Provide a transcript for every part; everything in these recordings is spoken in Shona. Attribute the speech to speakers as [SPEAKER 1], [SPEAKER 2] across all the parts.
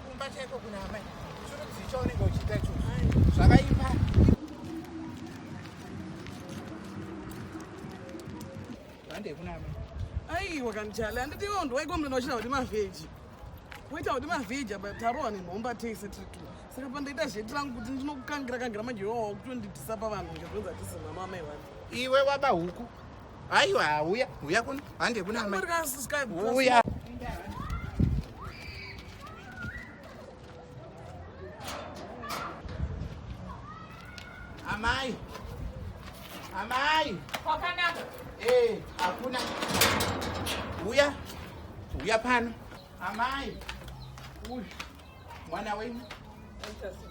[SPEAKER 1] kumba chaiko kuna amai. Chirudzicha unenge uchiita ichocho. Zvakaipa. Hande kuna amai.
[SPEAKER 2] Ai wakanjala anditi ndo waikomba nochina kuti mavheji. Waita kuti mavheji abatarowa nemhomba tese tritu. Saka pandaita zheti rangu kuti ndinokukangira majehowa kutonditisa pavanhu ngezvenza tisina mama iwana.
[SPEAKER 1] Iwe waba huku. Aiwa uya kuno. Hande kuna amai. Uya. Amai.
[SPEAKER 3] Wakanaka.
[SPEAKER 1] Hakuna. Uya pano. Amai.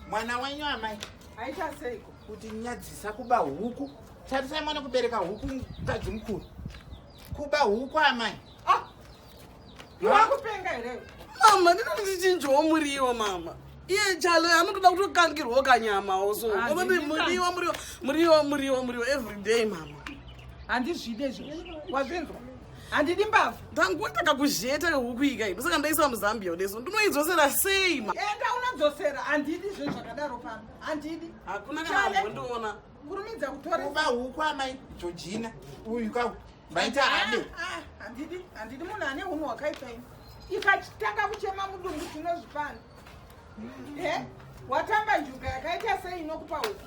[SPEAKER 1] Mwana wenyu amai.
[SPEAKER 3] Aita seiko.
[SPEAKER 1] Kuti nyadzisa kuba huku. Tarisai mwana kubereka huku mukadzi mukuru. Kuba huku amai.
[SPEAKER 3] Iwakupenga irewe.
[SPEAKER 2] Mama, ndinochinjwawo muriwo mama. Iye chalo anotoda kutokangirwawo kanyamawo so. Muriwo every day mama.
[SPEAKER 3] Handizvide izvozvo. Wazvinzwa? Handidi mbavha.
[SPEAKER 2] Ndangotaka kuzheta huku ika. Saka ndaisa muZambia udeso. Ndinoidzosera sei ma?
[SPEAKER 3] Enda unadzosera. Handidi zvinhu zvakadaro pano. Handidi.
[SPEAKER 2] Hakuna kana kundiona.
[SPEAKER 3] Kurumidza kutora.
[SPEAKER 1] Kuba huku amai. Georgina. Uyu kawo. Maita Hande.
[SPEAKER 3] Handidi munhu ane hunhu hwakaita ini. Ikatanga kuchema mudumbu tinozvipana. Watamba njuga yakaita sei inokupa huku?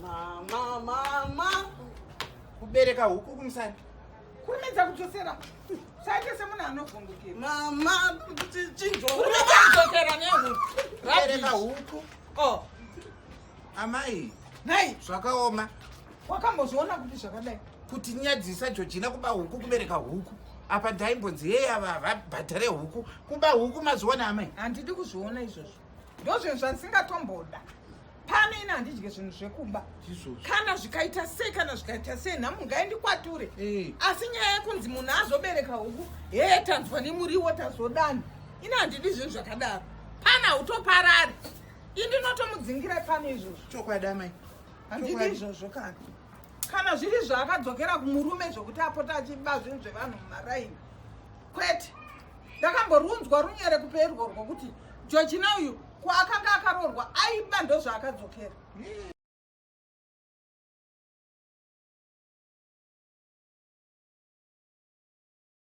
[SPEAKER 2] Mama.
[SPEAKER 1] Kubereka huku kumusana.
[SPEAKER 3] Kurumidza kudzosera. Saite semunhu anovhundukira.
[SPEAKER 2] Mama, chinjwawo.
[SPEAKER 3] Kurumidza kudzosera nehuku.
[SPEAKER 1] Kubereka huku. Amai.
[SPEAKER 3] Nai.
[SPEAKER 1] Zvakaoma.
[SPEAKER 3] Wakambozviona kuti zvakadai.
[SPEAKER 1] Kuti nyadzisa Georgina kuba huku kubereka huku. Apa ndaimbonzi yeye ava vabhadhare huku. Kuba huku mazviona amai.
[SPEAKER 3] Handidi kuzviona izvozvo. Ndozvinhu zvandisingatomboda. Pane ina handidye zvinhu zvekuba. Kana zvikaita sei nhamu ngaindikwature. Asi nyaya yekunzi munhu azobereka huku, tanzwa nemuriwo tazodani. Ina handidi zvinhu zvakadaro. Pana hautoparari. Indinotomudzingira pane izvozvo.
[SPEAKER 1] Chokwadi amai.
[SPEAKER 3] Handidi izvozvo kana. Kana zviri zvaakadzokera kumurume zvokuti apota achiba zvinhu zvevanhu mumaraini. Kwete. Ndakamborunzwa runyere kuperwo rwokuti Georgina uyu kwaakanga akarorwa aiba ndozvaakadzokera.